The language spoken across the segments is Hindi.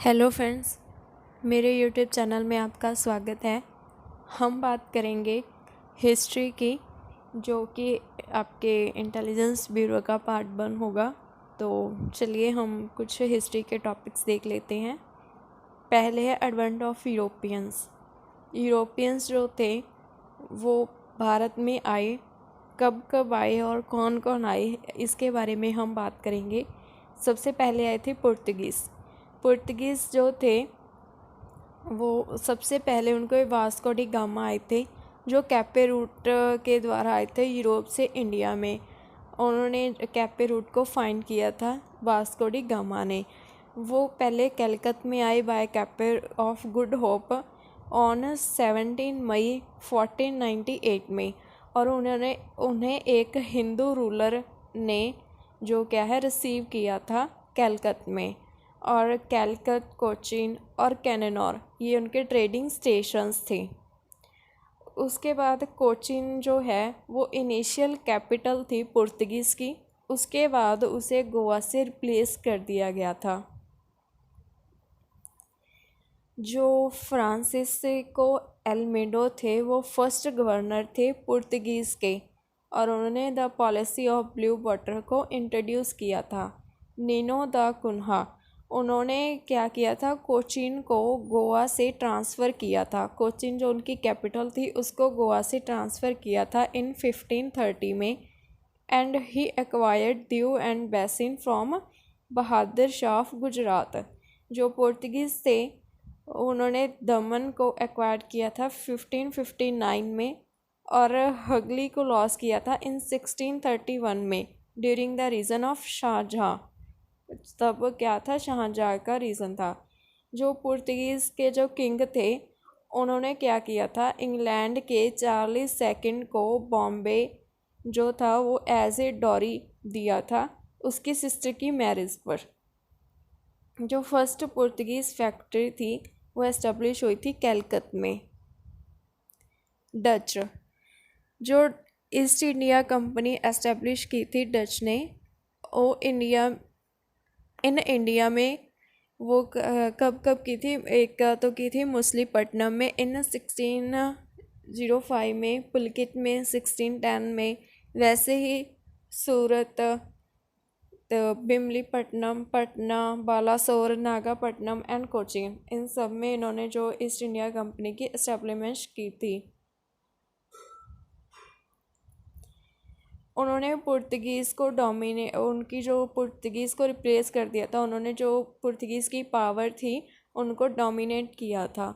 हेलो फ्रेंड्स, मेरे यूट्यूब चैनल में आपका स्वागत है। हम बात करेंगे हिस्ट्री की, जो कि आपके इंटेलिजेंस ब्यूरो का पार्ट 1 होगा। तो चलिए हम कुछ हिस्ट्री के टॉपिक्स देख लेते हैं। पहले है एडवेंट ऑफ यूरोपियंस। यूरोपियंस जो थे वो भारत में आए, कब कब आए और कौन कौन आए, इसके बारे में हम बात करेंगे। सबसे पहले आए थे पुर्तगीज़ जो थे वो सबसे पहले उनको वास्को डी गामा आए थे, जो कैपे रूट के द्वारा आए थे यूरोप से इंडिया में। उन्होंने कैपे रूट को फाइंड किया था वास्को डी गामा ने। वो पहले कलकत्ता में आए by Cape of Good Hope on 17 मई 1498 में, और उन्हें एक हिंदू रूलर ने जो क्या है रिसीव किया था कलकत्ता में। और कैलकट, कोचीन और कैनेनोर ये उनके ट्रेडिंग स्टेशंस थे। उसके बाद कोचीन जो है वो इनिशियल कैपिटल थी पुर्तगीज़ की। उसके बाद उसे गोवा से रिप्लेस कर दिया गया था। जो फ्रांसिस्को एल्मेडो थे वो फर्स्ट गवर्नर थे पुर्तगीज़ के, और उन्होंने the policy of blue water को इंट्रोड्यूस किया था। नीनो द कुन्हा, उन्होंने क्या किया था, कोचीन को गोवा से ट्रांसफ़र किया था। कोचीन जो उनकी कैपिटल थी उसको गोवा से ट्रांसफ़र किया था इन 1530 में। And he acquired Diu and basin from Bahadur Shah of Gujarat. जो पुर्तगीज़ थे उन्होंने दमन को एक्वायर किया था 1559 में, और हगली को लॉस किया था इन 1631 में during the reason of Shahjahan. तब क्या था, शाहजहाँ का रीज़न था। जो पुर्तगीज़ के जो किंग थे उन्होंने क्या किया था, इंग्लैंड के चार्ल्स सेकंड को बॉम्बे जो था वो एज ए डॉरी दिया था उसकी सिस्टर की मैरिज पर। जो फर्स्ट पुर्तगीज़ फैक्ट्री थी वो एस्टेब्लिश हुई थी कलकत्ता में। डच, जो ईस्ट इंडिया कंपनी एस्टेब्लिश की थी डच ने, वो इंडिया में वो कब की थी, एक तो की थी मछलीपट्टनम में इन 1605 में, पुलकित में 1610 में, वैसे ही सूरत, तो बिमलीपट्टनम, पटना, बालासोर, नागापट्टनम एंड कोचीन, इन सब में इन्होंने जो ईस्ट इंडिया कंपनी की एस्टेब्लिशमेंट की थी। उन्होंने पुर्तगीज़ को उनकी जो पुर्तगीज़ को रिप्लेस कर दिया था। उन्होंने जो पुर्तगीज़ की पावर थी उनको डोमिनेट किया था।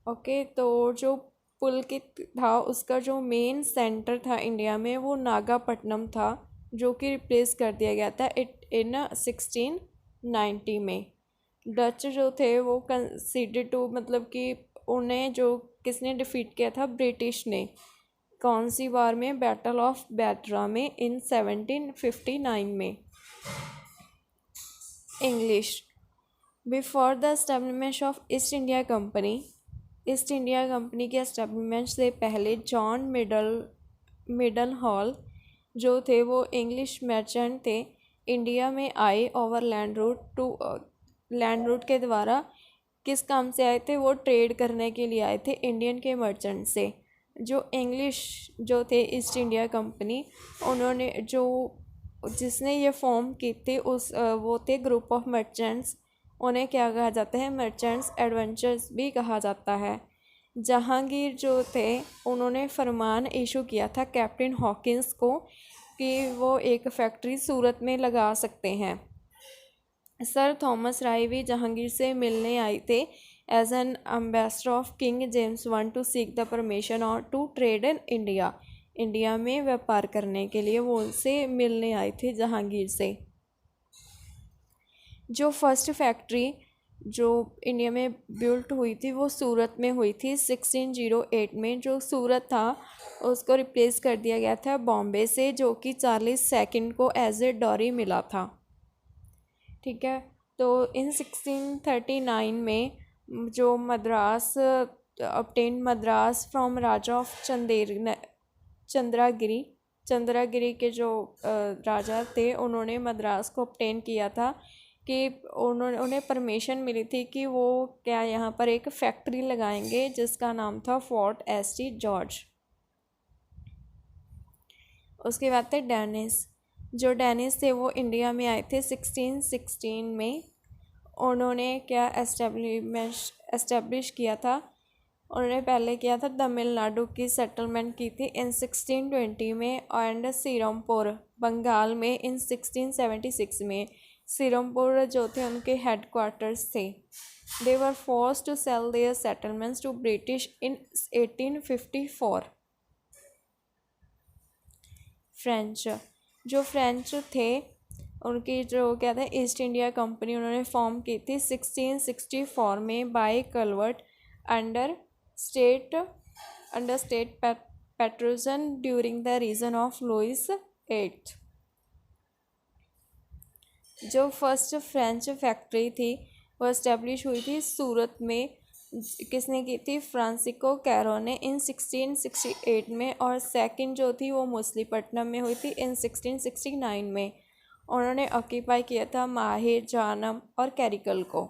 ओके, तो जो पुलकित था उसका जो मेन सेंटर था इंडिया में वो नागापट्टनम था, जो कि रिप्लेस कर दिया गया था इन 1690 में। डच जो थे वो कंसीडर टू, मतलब कि उन्हें जो किसने डिफीट किया था, ब्रिटिश ने। कौन सी वार में, बैटल ऑफ बैटरा में इन 1759 में। English, before the establishment of east India company के एस्टेब्लिशमेंट से पहले जॉन मिडल हॉल जो थे वो इंग्लिश मर्चेंट थे। इंडिया में आए ओवर लैंड रूट के द्वारा। किस काम से आए थे, वो ट्रेड करने के लिए आए थे इंडियन के मर्चेंट से। जो इंग्लिश जो थे ईस्ट इंडिया कंपनी, उन्होंने जिसने ये फॉर्म की थी वो थे ग्रुप ऑफ मर्चेंट्स। उन्हें क्या कहा जाता है, मर्चेंट्स एडवेंचर्स भी कहा जाता है। जहांगीर जो थे उन्होंने फरमान इशू किया था कैप्टन हॉकिंस को कि वो एक फैक्ट्री सूरत में लगा सकते हैं। सर थॉमस राय भी जहांगीर से मिलने आए थे as an ambassador of King James one to seek the permission और टू ट्रेड इन इंडिया में व्यापार करने के लिए वो उनसे मिलने आए थे जहांगीर से। जो फर्स्ट फैक्ट्री जो इंडिया में बिल्ट हुई थी वो सूरत में हुई थी 1608 में। जो सूरत था उसको रिप्लेस कर दिया गया था बॉम्बे से, जो कि चार्ल्स सेकंड को एज ए डॉरी मिला था। ठीक है, तो इन 1639 में जो Madras obtained Madras from Raja of Chandragiri के जो राजा थे उन्होंने मद्रास को obtain किया था कि उन्हें परमिशन मिली थी कि वो क्या यहाँ पर एक फैक्ट्री लगाएंगे जिसका नाम था फोर्ट एसटी जॉर्ज। उसके बाद थे डेनिस। जो डेनिस थे वो इंडिया में आए थे 1616 में। उन्होंने क्या एस्टेब्लिश किया था, उन्होंने पहले किया था तमिलनाडु की सेटलमेंट की थी इन 1620 में एंड सीरमपुर बंगाल में इन 1676 में। सीरमपुर जो थे उनके हेडक्वार्टर्स थे। They were forced to sell their settlements to British in 1854। French. जो फ्रेंच थे उनकी जो क्या था ईस्ट इंडिया कंपनी उन्होंने फॉर्म की थी 1664 में by Colbert under state patronage during the reason of Louis eight. जो फर्स्ट फ्रेंच फैक्ट्री थी वो इस्टेब्लिश हुई थी सूरत में। किसने की थी? फ्रांसिस्को कैरो ने इन 1668 में। और सेकंड जो थी वो मछलीपट्टनम में हुई थी इन 1669 में। उन्होंने ऑक्यूपाई किया था माहिर जानम और कैरिकल को।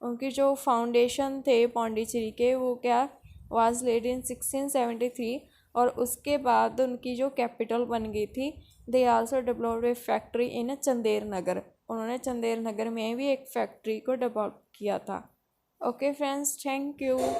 उनकी जो फाउंडेशन थे पौंडीचेरी के वो क्या वाज लेड इन 1673। और उसके बाद उनकी जो कैपिटल बन गई थी they also developed a factory in Chander Nagar. उन्होंने चंदेर नगर में भी एक फैक्ट्री को डेवलप किया था। Okay friends, thank you.